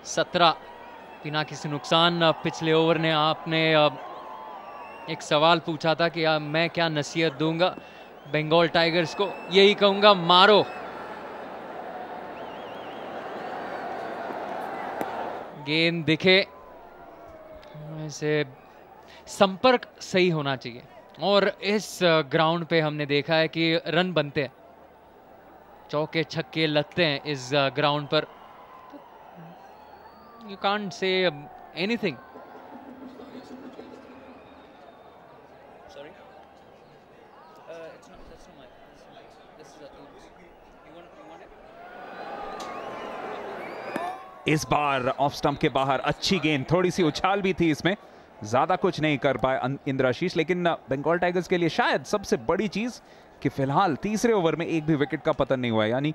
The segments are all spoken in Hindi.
17 बिना किसी नुकसान। पिछले ओवर ने आपने एक सवाल पूछा था कि मैं क्या नसीहत दूंगा बंगाल टाइगर्स को, यही कहूंगा, मारो। गेंद दिखे, ऐसे संपर्क सही होना चाहिए, और इस ग्राउंड पे हमने देखा है कि रन बनते हैं, चौके छक्के लगते हैं इस ग्राउंड पर। You can't say anything. इस बार ऑफ स्टंप के बाहर अच्छी गेंद, थोड़ी सी उछाल भी थी इसमें, ज्यादा कुछ नहीं कर पाए इंद्राशीष। लेकिन बंगाल टाइगर्स के लिए शायद सबसे बड़ी चीज कि फिलहाल तीसरे ओवर में एक भी विकेट का पतन नहीं हुआ है, यानी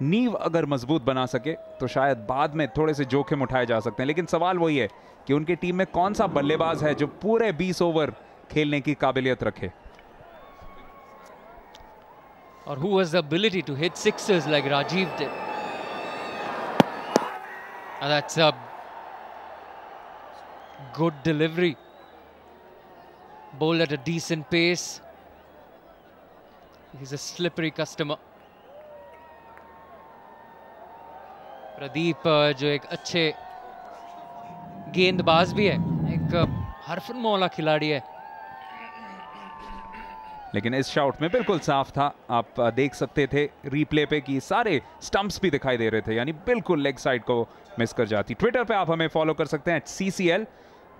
नींव अगर मजबूत बना सके तो शायद बाद में थोड़े से जोखिम उठाए जा सकते हैं। लेकिन सवाल वही है कि उनकी टीम में कौन सा बल्लेबाज है जो पूरे 20 ओवर खेलने की काबिलियत रखे। और who has the ability to hit sixes like Rajiv did. That's a good delivery. Bowled at a decent pace. He's a slippery customer. Pradeep जो एक अच्छे गेंदबाज भी है, एक हरफन मौला खिलाड़ी है। लेकिन इस शॉट में बिल्कुल साफ था, आप देख सकते थे रीप्ले पे कि सारे स्टंप्स भी दिखाई दे रहे थे, यानी बिल्कुल लेग साइड को मिस कर जाती। ट्विटर पे आप हमें फॉलो कर सकते हैं @CCL।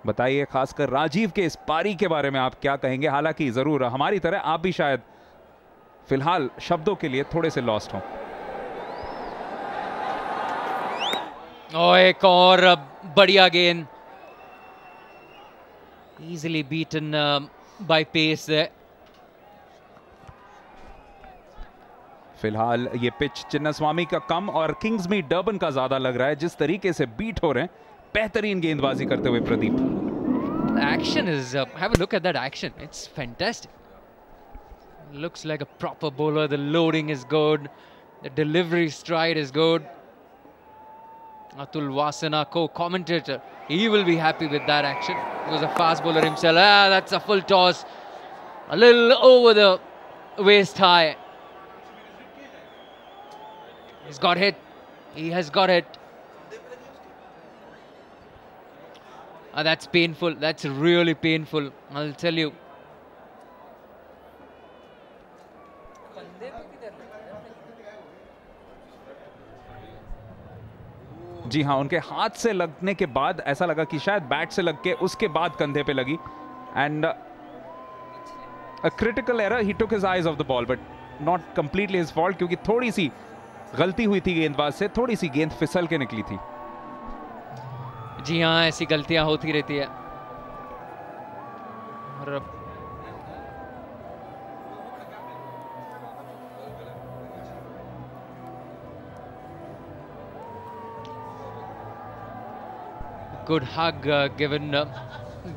बताइए खासकर राजीव के इस पारी के बारे में आप क्या कहेंगे। हालांकि जरूर हमारी तरह आप भी शायद फिलहाल शब्दों के लिए थोड़े से लॉस्ट हों। और एक और बढ़िया गेंद, इजीली बीटन बाय पेस है। फिलहाल ये पिच चिन्नास्वामी का कम और किंग्समीड डर्बन का ज्यादा लग रहा है, जिस तरीके से बीट हो रहे हैं। बेहतरीन गेंदबाजी करते हुए Pradeep. Action is have a look at that action. It's fantastic. Looks like a proper bowler. The loading is good. The delivery stride is good. Atul Vasana, co-commentator, he will be happy with that action. He was a fast bowler himself. That's a full toss. A little over the waist high. He's got hit. He has got hit. That's painful. That's really painful. I'll tell you. जी हाँ, उनके हाथ से लगने के बाद ऐसा लगा कि शायद बैट से लग के उसके बाद कंधे पे लगी। And a critical error, he took his eyes of the ball, but not completely his fault, क्योंकि थोड़ी सी गलती हुई थी गेंदबाज से, थोड़ी सी गेंद फिसल के निकली थी। जी हाँ, ऐसी गलतियां होती रहती है। और good hug given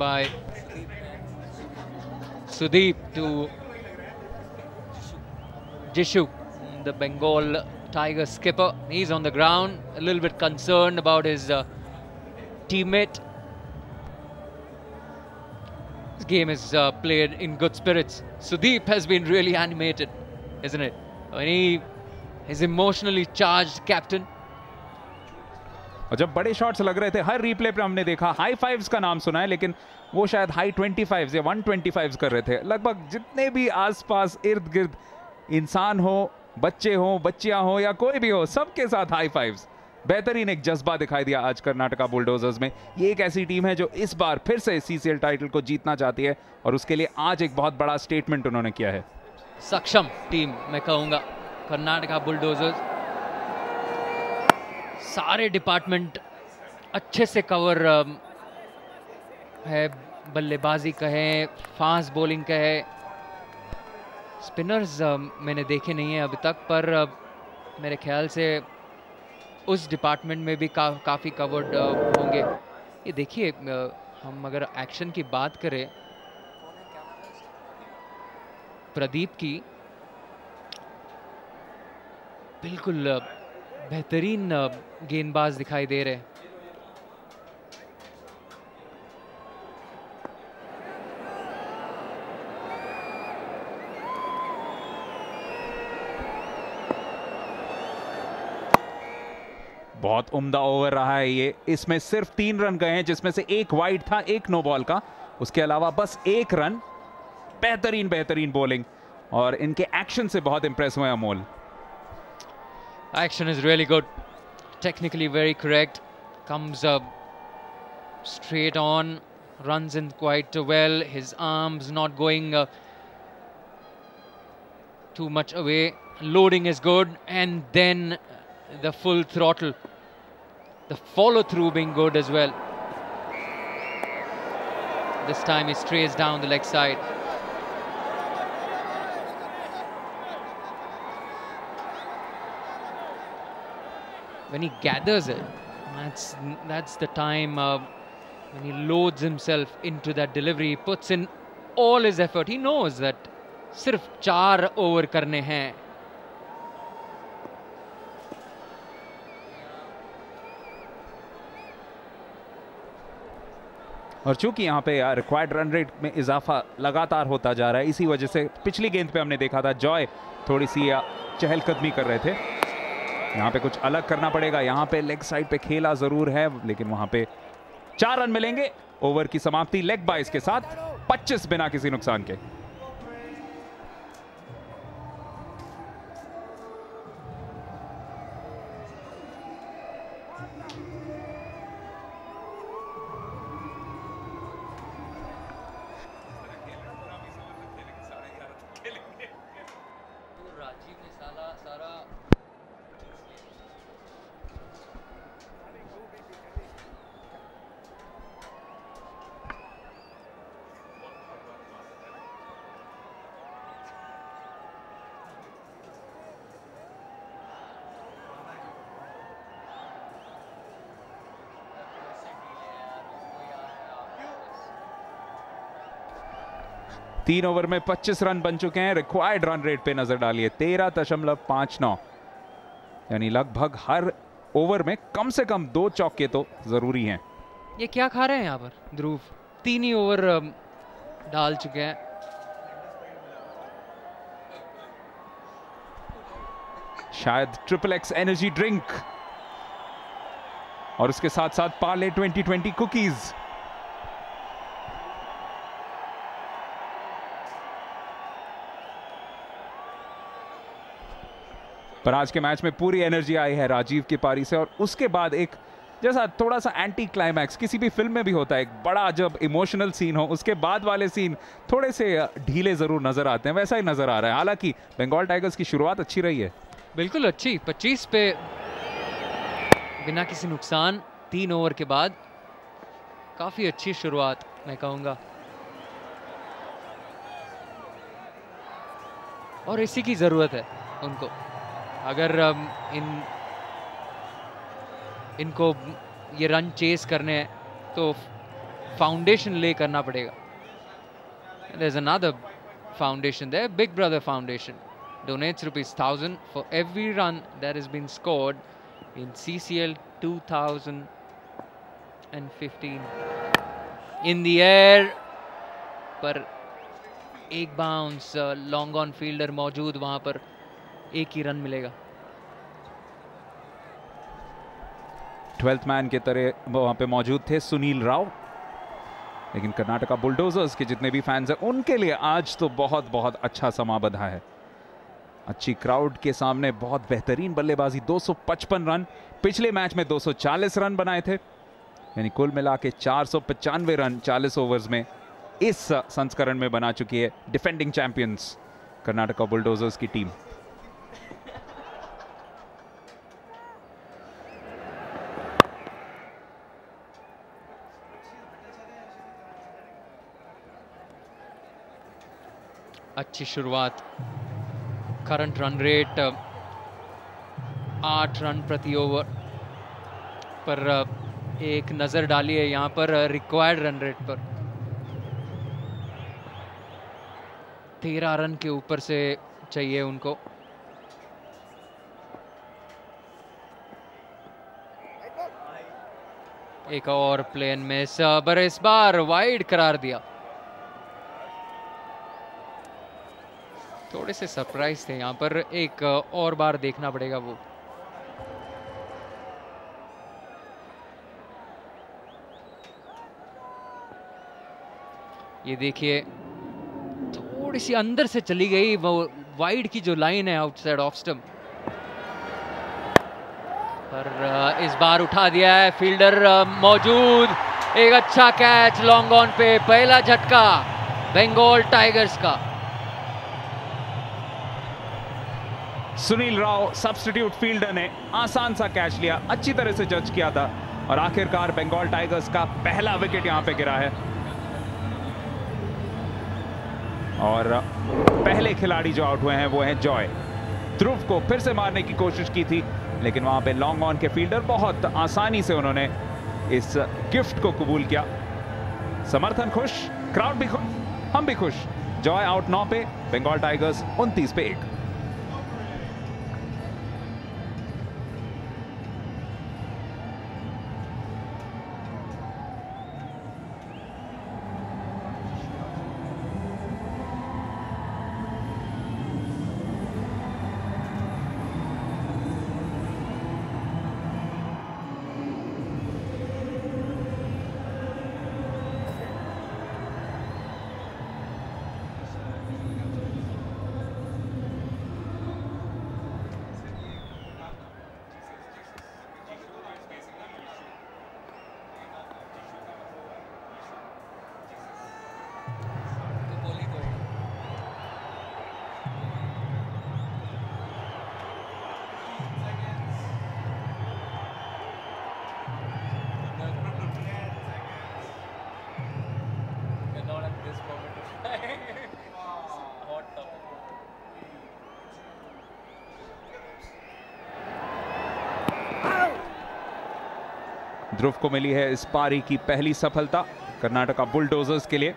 by Sudeep to Jishu, the Bengal Tiger skipper. He's on the ground, a little bit concerned about his teammate. This game is played in good spirits. Sudeep has been really animated, isn't it? And he is emotionally charged captain. और जब बड़े शॉट्स लग रहे थे, हर रीप्ले पे हमने देखा हाई फाइव्स का नाम सुना है, लेकिन वो शायद हाई 25 या 125 कर रहे थे। लगभग जितने भी आसपास इर्द गिर्द इंसान हो, बच्चे हो, बच्चियां हो या कोई भी हो, सबके साथ हाई फाइव्स। बेहतरीन एक जज्बा दिखाई दिया आज कर्नाटका बुलडोजर्स में। ये एक ऐसी टीम है जो इस बार फिर से CCL टाइटल को जीतना चाहती है, और उसके लिए आज एक बहुत बड़ा स्टेटमेंट उन्होंने किया है। सक्षम टीम मैं कहूंगा कर्नाटका बुलडोजर्स। सारे डिपार्टमेंट अच्छे से कवर है, बल्लेबाजी कहे, फास्ट बॉलिंग कहे, स्पिनर्स मैंने देखे नहीं है अभी तक, पर मेरे ख्याल से उस डिपार्टमेंट में भी काफ़ी कवर्ड होंगे। ये देखिए, हम अगर एक्शन की बात करें प्रदीप की, बिल्कुल बेहतरीन गेंदबाज दिखाई दे रहे हैं। बहुत उम्दा ओवर रहा है ये। इसमें सिर्फ 3 रन गए हैं, जिसमें से एक वाइड था, एक नो बॉल का। उसके अलावा बस 1 रन। बेहतरीन बॉलिंग, और इनके एक्शन से बहुत इंप्रेस हुए Amol. Action is really good. Technically very correct. Comes up straight on, runs in quite well. His arms not going too much away. Loading is good, and then the full throttle. The follow through being good as well. This time he strays down the leg side. When he gathers it, that's the time when he loads himself into that delivery. He puts in all his effort. He knows that सिर्फ 4 ओवर करने हैं. और चूंकि यहाँ पे रिक्वायर्ड रन रेट में इजाफा लगातार होता जा रहा है, इसी वजह से पिछली गेंद पे हमने देखा था जॉय थोड़ी सी चहलकदमी कर रहे थे। यहाँ पे कुछ अलग करना पड़ेगा। यहाँ पे लेग साइड पे खेला जरूर है, लेकिन वहां पे 4 रन मिलेंगे। ओवर की समाप्ति लेग बाइस के साथ, 25 बिना किसी नुकसान के। तीन ओवर में 25 रन बन चुके हैं। रिक्वायर्ड रन रेट पे नजर डालिए 13.59, यानी लगभग हर ओवर में कम से कम 2 चौके तो जरूरी हैं। ये क्या खा रहे हैं यहाँ पर ध्रुव? 3 ही ओवर डाल चुके हैं। शायद ट्रिपल एक्स एनर्जी ड्रिंक और उसके साथ साथ पार्ले 2020 कुकीज। पर आज के मैच में पूरी एनर्जी आई है राजीव की पारी से, और उसके बाद एक जैसा थोड़ा सा एंटी क्लाइमैक्स किसी भी फिल्म में भी होता है, एक बड़ा जब इमोशनल सीन हो उसके बाद वाले सीन थोड़े से ढीले जरूर नजर आते हैं, वैसा ही नजर आ रहा है। हालांकि बंगाल टाइगर्स की शुरुआत अच्छी रही है, बिल्कुल अच्छी। 25 पे बिना किसी नुकसान 3 ओवर के बाद काफी अच्छी शुरुआत मैं कहूंगा, और इसी की जरूरत है उनको। अगर इनको ये रन चेस करने हैं तो फाउंडेशन ले करना पड़ेगा। There's another foundation there, Big Brother Foundation donates ₹1,000 for every run that has been scored in CCL 2015. In the air, पर एक बाउंस, लॉन्ग ऑन फील्डर मौजूद वहां पर, एक ही रन मिलेगा। 12th मैन के तरह वहां पे मौजूद थे सुनील राव, लेकिन कर्नाटका बुलडोजर्स के जितने भी फैंस हैं उनके लिए आज तो बहुत बहुत अच्छा समा बंधा है। अच्छी क्राउड के सामने बहुत बेहतरीन बल्लेबाजी, 255 रन, पिछले मैच में 240 रन बनाए थे, यानी कुल मिला के 495 रन 40 ओवर्स में इस संस्करण में बना चुकी है डिफेंडिंग चैंपियंस कर्नाटका बुलडोजर्स की टीम। अच्छी शुरुआत। करंट रन रेट 8 रन प्रति ओवर, पर एक नजर डालिए यहां पर रिक्वायर्ड रन रेट पर। 13 रन के ऊपर से चाहिए उनको। एक और प्लेन मिस, पर इस बार वाइड करार दिया। थोड़े से सरप्राइज थे यहाँ पर, एक और बार देखना पड़ेगा वो। ये देखिए थोड़ी सी अंदर से चली गई, वो वाइड की जो लाइन है आउटसाइड ऑफ स्टंप पर इस बार उठा दिया है फील्डर मौजूद। एक अच्छा कैच लॉन्ग ऑन पे, पहला झटका बंगाल टाइगर्स का। सुनील राव सब्स्टिट्यूट फील्डर ने आसान सा कैच लिया, अच्छी तरह से जज किया था और आखिरकार बंगाल टाइगर्स का पहला विकेट यहां पे गिरा है। और पहले खिलाड़ी जो आउट हुए हैं वो हैं जॉय। ध्रुव को फिर से मारने की कोशिश की थी लेकिन वहां पे लॉन्ग ऑन के फील्डर बहुत आसानी से उन्होंने इस गिफ्ट को कबूल किया। समर्थन खुश, क्राउड भी खुश, हम भी खुश। जॉय आउट 9 पे, बंगाल टाइगर्स 29 पे 1। ध्रुव को मिली है इस पारी की पहली सफलता कर्नाटका बुलडोजर्स के लिए।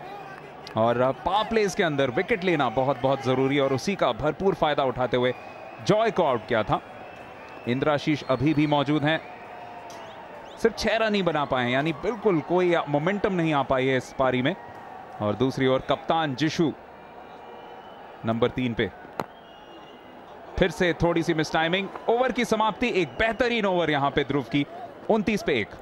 और पावर प्लेस के अंदर विकेट लेना बहुत बहुत जरूरी है और उसी का भरपूर फायदा उठाते हुए जॉय को आउट किया था। इंद्राशीष अभी भी मौजूद हैं, सिर्फ 6 रन ही बना पाए, यानी बिल्कुल कोई मोमेंटम नहीं आ पाई है इस पारी में। और दूसरी ओर कप्तान जिशु नंबर 3 पे, फिर से थोड़ी सी मिस टाइमिंग। ओवर की समाप्ति, एक बेहतरीन ओवर यहां पे ध्रुव की, 29 पे 1।